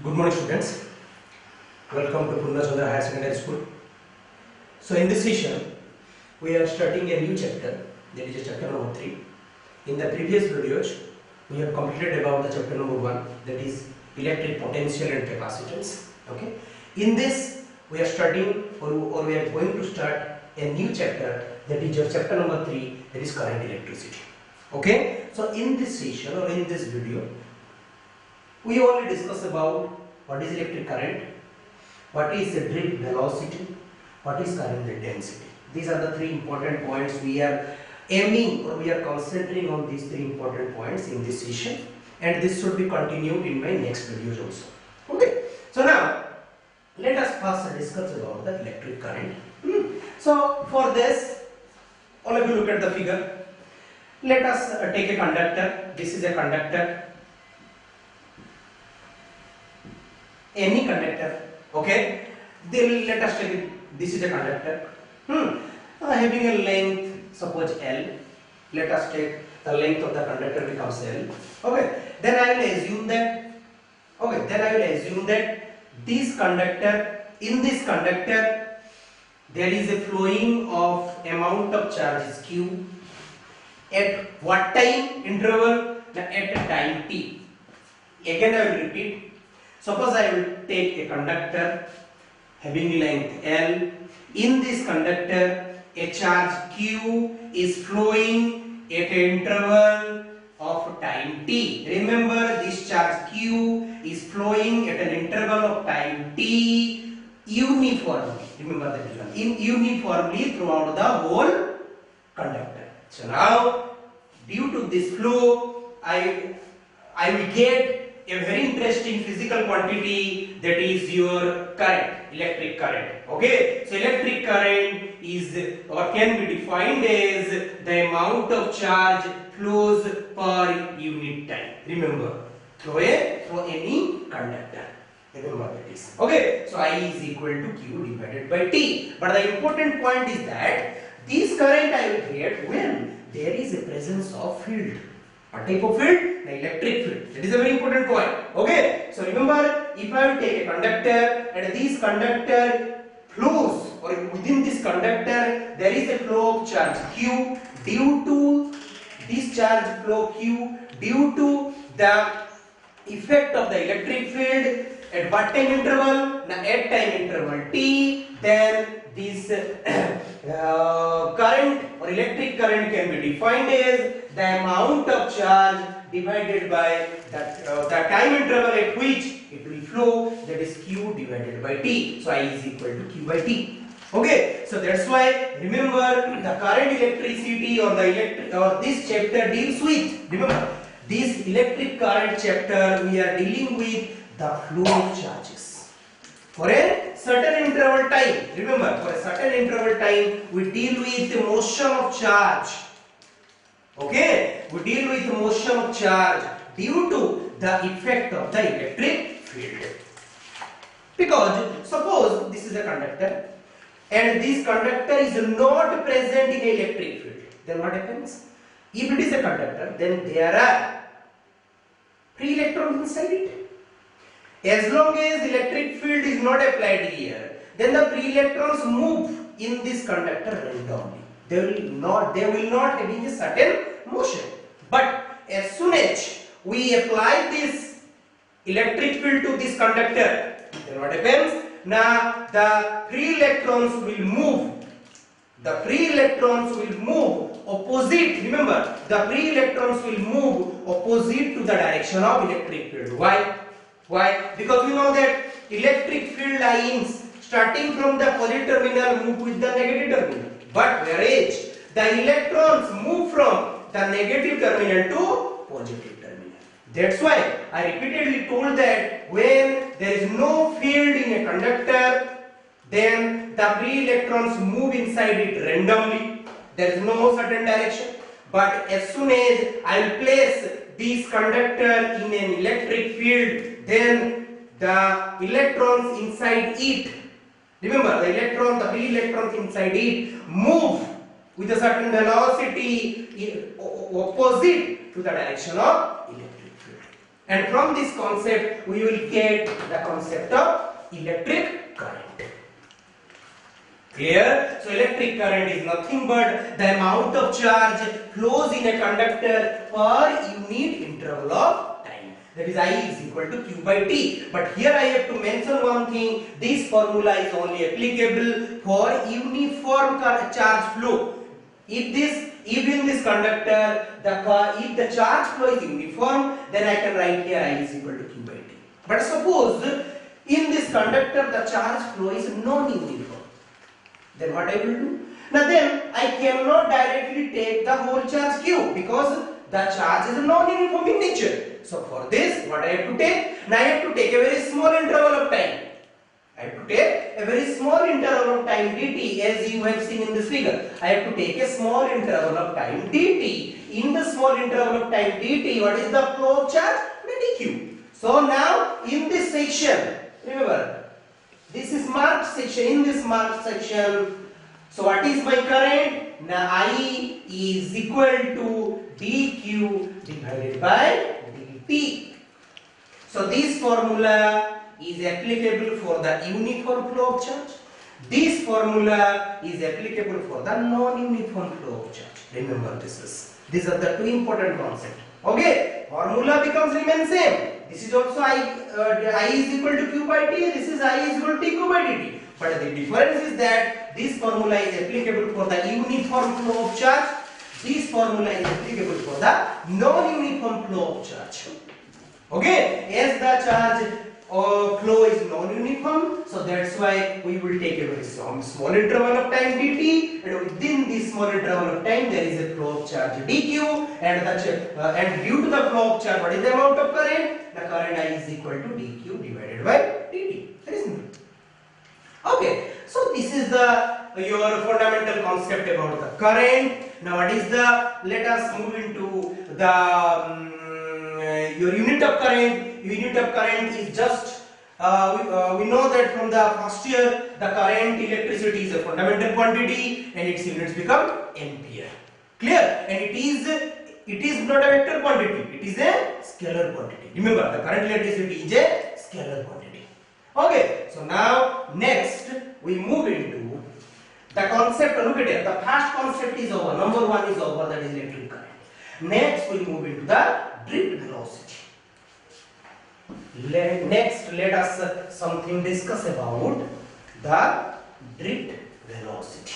Good morning, students. Welcome to Purna Chandra Higher Secondary School. So, in this session, we are starting a new chapter, that is chapter number 3. In the previous videos, we have completed about the chapter number 1, that is electric potential and capacitance. Okay. In this, we are starting or we are going to start a new chapter, that is your chapter number 3, that is current electricity. Okay. So, in this session or in this video, we only discuss about what is electric current, what is the drift velocity, what is current density. These are the three important points we are aiming or we are concentrating on these three important points in this session, and this should be continued in my next videos also. Okay. So now let us first discuss about the electric current. So for this, all of you look at the figure. Let us take a conductor. This is a conductor. Any conductor, okay? Let us take it. This is a conductor. Having a length, suppose L. Let us take the length of the conductor becomes L. Okay. Then I will assume that. Okay. Then I will assume that this conductor, in this conductor, there is a flowing of amount of charge is Q. At what time interval? At a time t. Again I will repeat. Suppose I will take a conductor having length L. In this conductor, a charge Q is flowing at an interval of time t. Remember, this charge Q is flowing at an interval of time t uniformly. Remember that one. Uniformly throughout the whole conductor. So now, due to this flow, I will get a very interesting physical quantity, that is your current, electric current. Okay, so electric current is or can be defined as the amount of charge flows per unit time. Remember, through any conductor. Remember that is. Okay, so I is equal to Q divided by T. But the important point is that this current I will get when there is a presence of field. What type of field? The electric field. That is a very important point. Okay. So remember, if I will take a conductor and this conductor flows, or within this conductor there is a flow of charge Q, due to this charge flow Q, due to the effect of the electric field at what time interval? At time interval t, then this current or electric current can be defined as the amount of charge divided by the time interval at which it will flow, that is Q divided by T. So I is equal to Q by T. Okay, so that's why remember the current electricity or the electric or this chapter deals with, remember this electric current chapter we are dealing with the flow of charges for a certain interval time. Remember, for a certain interval time we deal with the motion of charge. Okay, we deal with the motion of charge due to the effect of the electric field. Because suppose this is a conductor and this conductor is not present in electric field, then what happens? If it is a conductor, then there are free electrons inside it. As long as electric field is not applied here, then the free electrons move in this conductor randomly. They will not having a certain motion. But as soon as we apply this electric field to this conductor, then what happens? Now the free electrons will move. The free electrons will move opposite. Remember, the free electrons will move opposite to the direction of electric field. Why? Why? Because we know that electric field lines starting from the positive terminal move with the negative terminal. But whereas the electrons move from the negative terminal to positive terminal. That's why I repeatedly told that when there is no field in a conductor, then the free electrons move inside it randomly. There is no certain direction. But as soon as I will place this conductor in an electric field, then the electrons inside it, remember the free electrons inside it move with a certain velocity opposite to the direction of electric field. And from this concept, we will get the concept of electric current. Clear? So electric current is nothing but the amount of charge flows in a conductor per unit interval of time. That is, I is equal to Q by T. But here I have to mention one thing. This formula is only applicable for uniform charge flow. If in this conductor if the charge flow is uniform, then I can write here I is equal to Q by T. But suppose in this conductor the charge flow is non-uniform, then what I will do? Now then I cannot directly take the whole charge Q because the charge is non-uniform in nature. So for this, what I have to take? Now I have to take a very small interval of time. I have to take a very small interval of time dt, as you have seen in this figure. I have to take a small interval of time dt. In the small interval of time dt, what is the flow of charge? dq. So now in this section, remember, this is marked section. In this marked section, so what is my current? Now I is equal to dq divided by dt. So this formula is applicable for the uniform flow of charge. This formula is applicable for the non-uniform flow of charge. Remember this. These are the two important concepts. Okay, formula remains same. This is also I is equal to Q by T. This is I is equal to Q by dt. But the difference is that this formula is applicable for the uniform flow of charge. This formula is applicable for the non-uniform flow of charge. Okay, as the charge flow is non-uniform, so that's why we will take a very small interval of time dt, and within this small interval of time there is a flow of charge dq, and due to the flow of charge, what is the amount of current? The current I is equal to dq divided by dt. Very simple. Okay, so this is your fundamental concept about the current. Now what is let us move into the your unit of current. Unit of current is just we know that from the first year the current electricity is a fundamental quantity and its units become ampere. Clear? And it is not a vector quantity, it is a scalar quantity. Remember, the current electricity is a scalar quantity. Okay, so now next we move into the concept. Look at it, the first concept is over, number one is over, that is electric current. Next we move into the drift velocity. Next let us something discuss about the drift velocity.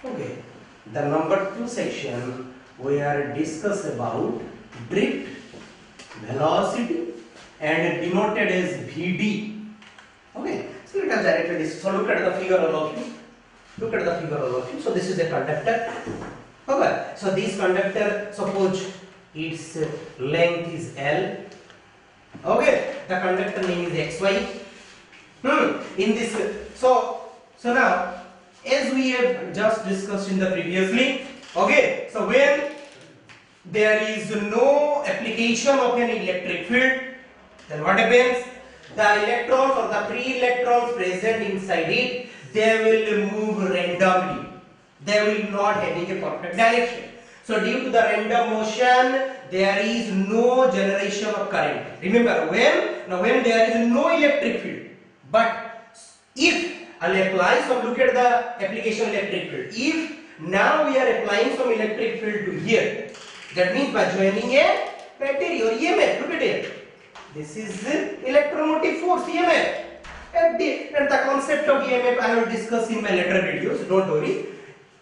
Okay, the number 2 section we are discuss about drift velocity and denoted as Vd. Okay, so let us directly discuss. So look at the figure all of you. Look at the figure all of you. So this is a conductor. Okay, so this conductor, suppose its length is L. Okay, the conductor name is XY. In this, so now as we have just discussed in the previously. Okay, so when there is no application of an electric field, then what happens? The electrons or the free electrons present inside it, they will move randomly. They will not having a perfect direction. So due to the random motion, there is no generation of current. Remember, when there is no electric field, but if I'll apply some, look at the application electric field. If now we are applying some electric field to here, that means by joining a battery or EMF, look at it. This is electromotive force, EMF. And the concept of EMF I will discuss in my later videos, don't worry.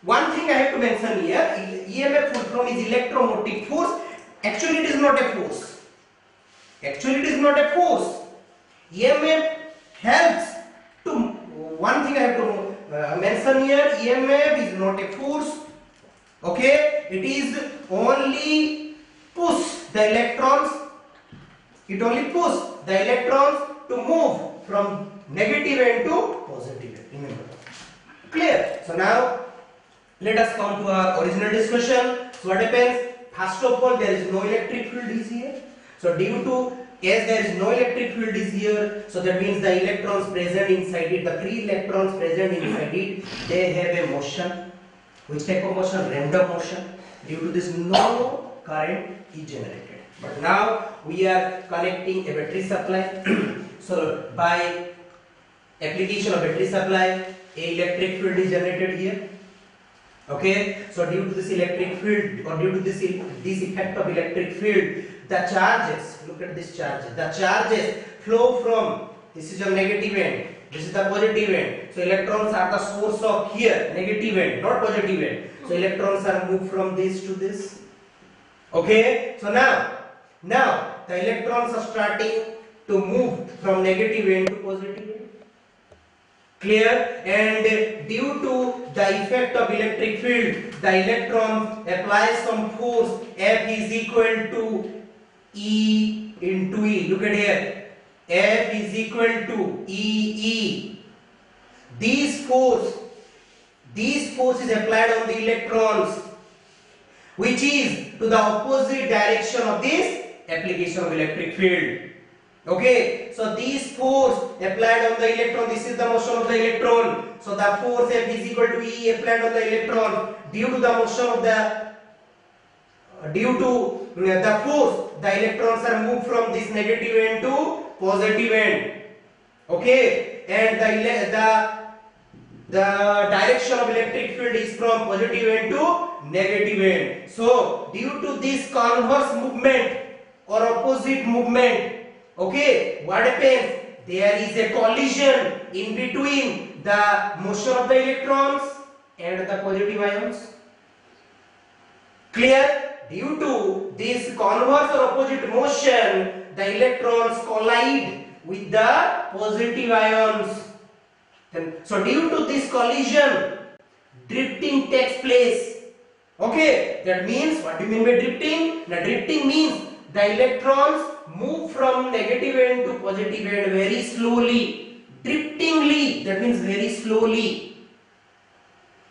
One thing I have to mention here, EMF full form is electromotive force. Actually it is not a force. EMF helps to, one thing I have to mention here, EMF is not a force. Okay, it is only push the electrons. It only push the electrons to move from negative end to positive end. Remember. Clear? So now let us come to our original discussion. So what happens? First of all, there is no electric field is here. So due to, as there is no electric field is here, so that means the electrons present inside it, the free electrons present inside it, they have a motion. Which type of motion? Random motion. Due to this, no current is generated. But now we are connecting a battery supply. So by application of battery supply, a electric field is generated here. Okay, so due to this electric field, or due to this effect of electric field, the charges, look at this charge, the charges flow from, this is your negative end, this is the positive end. So electrons are the source of here, negative end, not positive end. So electrons are moved from this to this. Okay, so now the electrons are starting to move from negative end to positive end. Clear? And due to the effect of electric field, the electron applies some force. F is equal to E into E. Look at here. F is equal to E. This force is applied on the electrons, which is to the opposite direction of this application of electric field. Okay, so this force applied on the electron, this is the motion of the electron. So the force F is equal to E applied on the electron. Due to the motion of the force, the electrons are moved from this negative end to positive end. Okay, and the direction of electric field is from positive end to negative end. So due to this converse movement or opposite movement, okay, what happens? There is a collision in between the motion of the electrons and the positive ions. Clear? Due to this converse or opposite motion, the electrons collide with the positive ions. So due to this collision, drifting takes place. Okay, that means, what do you mean by drifting? The drifting means the electrons move from negative end to positive end very slowly, driftingly, that means very slowly.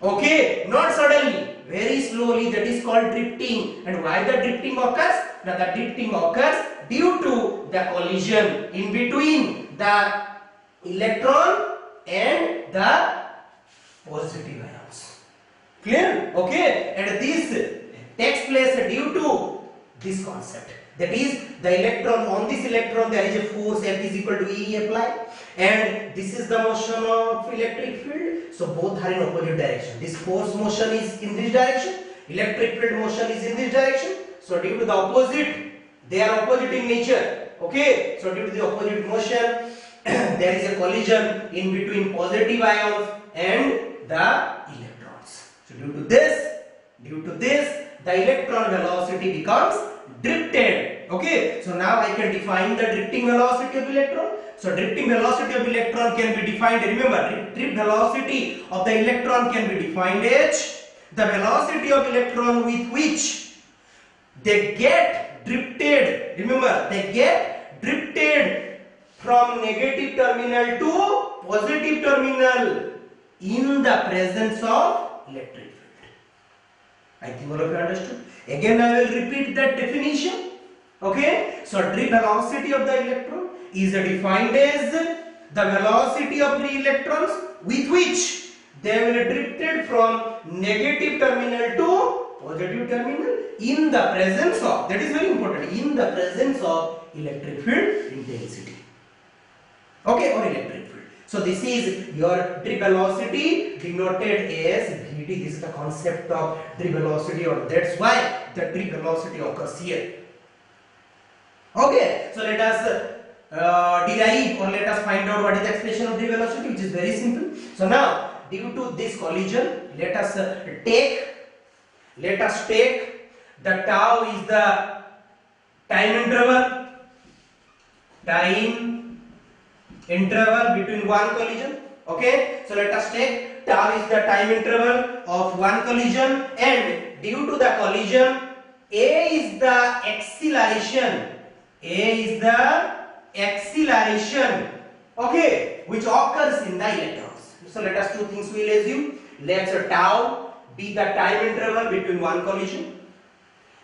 Okay, not suddenly, very slowly, that is called drifting. And why the drifting occurs? Now the drifting occurs due to the collision in between the electron and the positive ions. Clear? Okay, and this takes place due to this concept. That is, the electron, on this electron there is a force F is equal to E applied, and this is the motion of electric field. So both are in opposite direction. This force motion is in this direction, electric field motion is in this direction. So due to the opposite, they are opposite in nature. Okay, so due to the opposite motion, there is a collision in between positive ions and the electrons. So due to this, the electron velocity becomes drifted. Okay, so now I can define the drifting velocity of electron. So drifting velocity of electron can be defined, remember, drift velocity of the electron can be defined as the velocity of electron with which they get drifted. Remember, they get drifted from negative terminal to positive terminal in the presence of electric field. I think all of you understood. Again, I will repeat that definition. Okay, so drift velocity of the electron is defined as the velocity of the electrons with which they will drifted from negative terminal to positive terminal in the presence of, that is very important, in the presence of electric field intensity. Okay, or electric field. So this is your drift velocity denoted as Vd. This is the concept of drift velocity, or that's why the drift velocity occurs here. Okay, so let us derive, or let us find out what is the expression of drift velocity, which is very simple. So now, due to this collision, let us take the tau is the time interval between one collision. Okay, so let us take tau is the time interval of one collision, and due to the collision, A is the acceleration. Okay, which occurs in the electrons. So let us two things we'll assume. Let's tau be the time interval between one collision,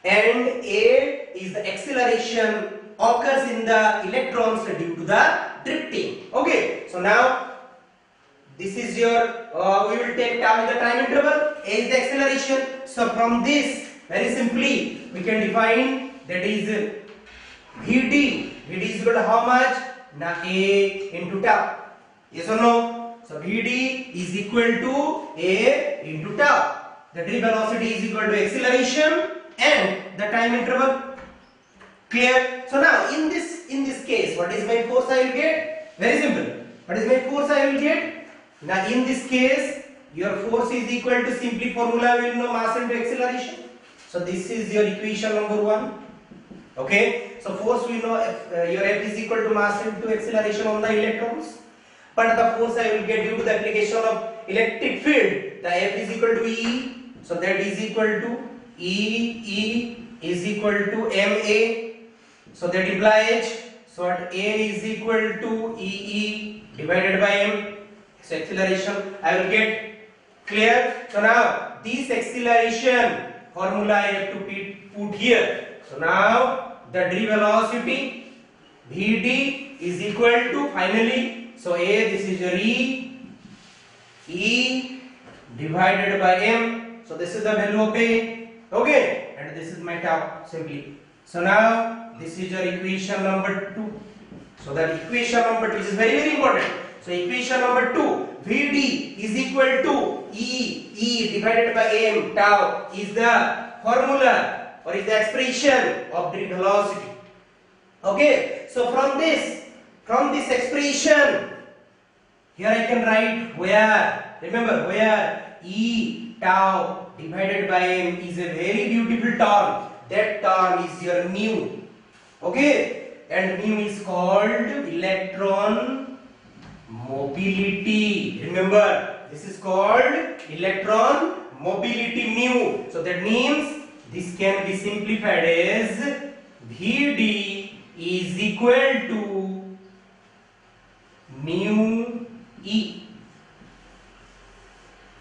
and A is the acceleration occurs in the electrons due to the drifting. Okay, so now this is your we will take tau is the time interval, A is the acceleration. So from this very simply we can define that is Vd. Vd is equal to how much? Now A into tau. Yes or no? So Vd is equal to A into tau. The drip velocity is equal to acceleration and the time interval. Clear? So now in this case, what is my force I will get? Very simple. What is my force I will get? Now in this case, your force is equal to simply formula we will know mass into acceleration. So this is your equation number 1. Okay. So force we know your F is equal to mass into acceleration on the electrons. But the force I will get due to the application of electric field, the F is equal to E. So that is equal to E is equal to MA. So that implies so at A is equal to EE divided by M. So acceleration I will get. Clear? So now this acceleration formula I have to put here. So now the drip velocity Vd is equal to finally, so A, this is your E divided by M. So this is the value of A. Okay, and this is my tau simply. So now this is your equation number 2. So that equation number 2 is very important. So equation number 2, Vd is equal to E divided by M tau is the formula or is the expression of drip velocity. Okay, so from this expression, here I can write where, remember where E tau divided by M is a very beautiful term. That term is your mu. Okay, and mu is called electron mobility. Remember, this is called electron mobility mu. So that means this can be simplified as Vd is equal to mu E.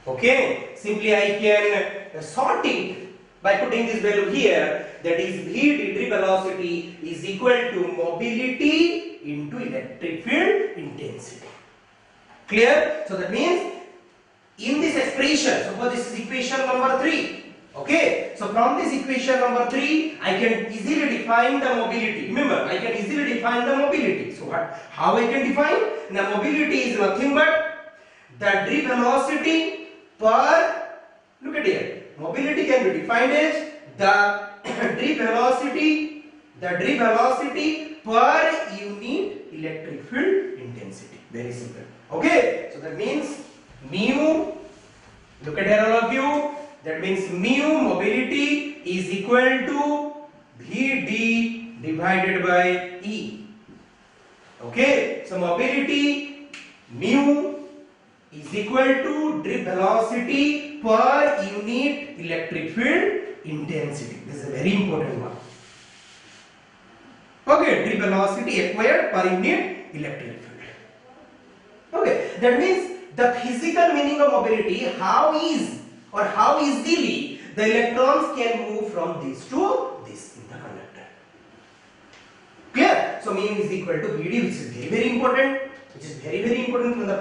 Okay, simply I can sort it by putting this value here, that is Vd drip velocity is equal to mobility into electric field intensity. Clear? So that means in this expression, suppose this is equation number 3. Okay, so from this equation number 3, I can easily define the mobility. Remember, I can easily define the mobility. So how I can define? The mobility is nothing but the drip velocity per, look at here, mobility can be defined as the drip velocity per unit electric field intensity. Very simple. Okay, so that means mu, look at here all of you, that means mu mobility is equal to Vd divided by E. Okay, so mobility mu is equal to drip velocity per unit electric field intensity. This is a very important one. Okay, drip velocity acquired per unit electric field. Okay, that means the physical meaning of mobility, how easily the electrons can move from this to this in the conductor. Clear? So mu is equal to Vd, which is very important, from the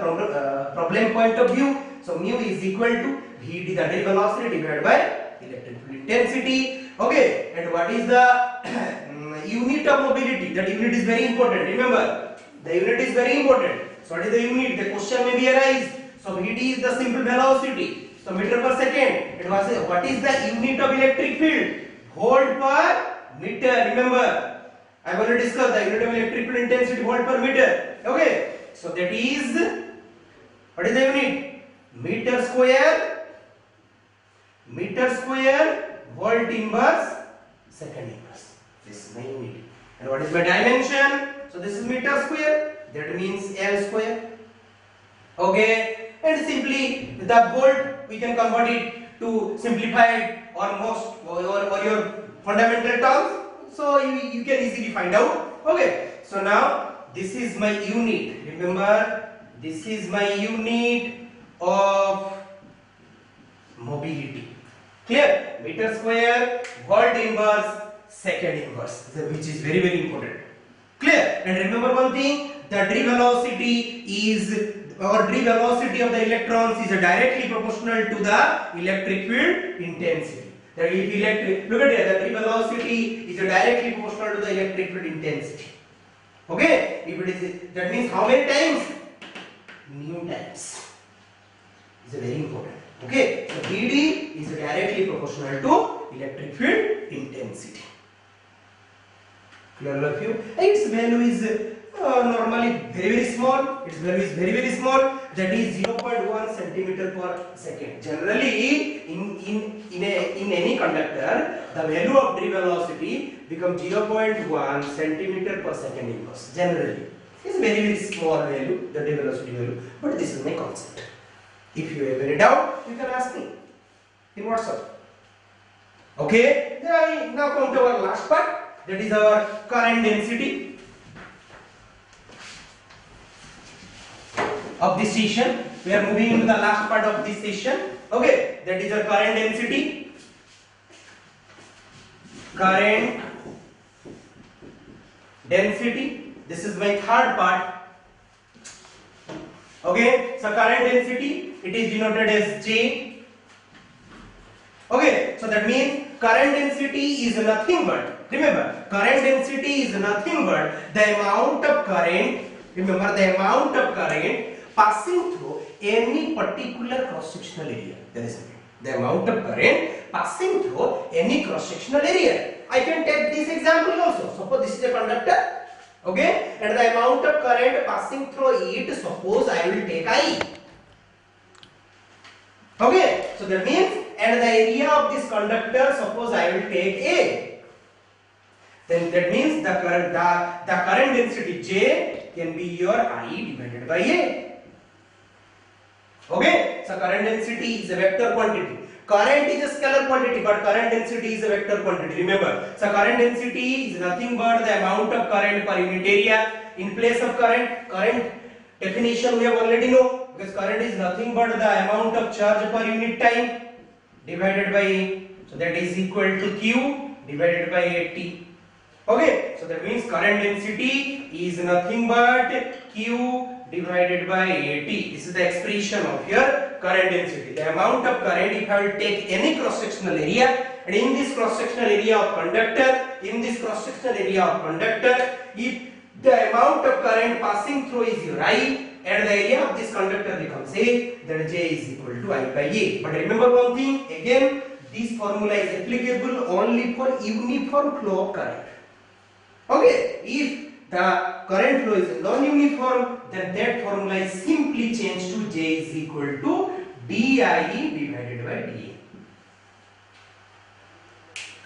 problem point of view. So mu is equal to Vd, the drip velocity divided by electric field intensity. Okay, and what is the unit of mobility? That unit is very important. Remember, the unit is very important. So what is the unit? The question may be arise. So Vd is the simple velocity. So meter per second. It was what is the unit of electric field? Volt per meter. Remember, I have already discussed the unit of electric field intensity, volt per meter. Okay. So that is, what is the unit? Meter square volt inverse second inverse. This is my unit. And what is my dimension? So this is meter square. That means L square. Okay, and simply the volt we can convert it to simplified or your fundamental terms. So you can easily find out. Okay, so now this is my unit. Remember, this is my unit of mobility. Clear? Meter square volt inverse second inverse, which is very important. Clear? And remember one thing, the drip velocity of the electrons is directly proportional to the electric field intensity. That if electric, look at here, the free velocity is directly proportional to the electric field intensity. Okay, if it is, that means how many times? Nu times. Is very important. Okay, so Vd is directly proportional to electric field intensity. Clear all of you? Its value is normally very small. Its value is very small. That is 0.1 centimeter per second. Generally, in any conductor, the value of free velocity becomes 0.1 centimeter per second inverse. Generally, it's very small value, the free velocity value. But this is my concept. If you have any doubt, you can ask me in WhatsApp. Okay. Now come to our last part. That is our current density of this session. We are moving into the last part of this session. Okay, that is our current density. Current density. This is my third part. Okay, so current density, it is denoted as J. Okay, so that means current density is nothing but, remember, current density is nothing but the amount of current, remember, the amount of current passing through any particular cross-sectional area. That is the amount of current passing through any cross-sectional area. I can take this example also. Suppose this is a conductor, okay, and the amount of current passing through it, suppose I will take I. Okay, so that means, and the area of this conductor, suppose I will take A. Then that means the current density J can be your I divided by A. Okay, so current density is a vector quantity. Current is a scalar quantity, but current density is a vector quantity. Remember, so current density is nothing but the amount of current per unit area. In place of current definition we have already know, because current is nothing but the amount of charge per unit time divided by A. So that is equal to Q divided by T. Okay, so that means current density is nothing but Q divided by AT. This is the expression of your current density. The amount of current, if I will take any cross-sectional area, and in this cross-sectional area of conductor, if the amount of current passing through is your I, and the area of this conductor becomes A, then J is equal to I by A. But remember one thing, again, this formula is applicable only for uniform flow of current. Okay, if the current flow is non-uniform, then that formula is simply changed to J is equal to dIE divided by dA.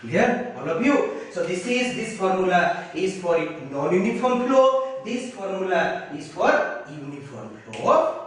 Clear, all of you? So this formula is for non-uniform flow. This formula is for uniform flow of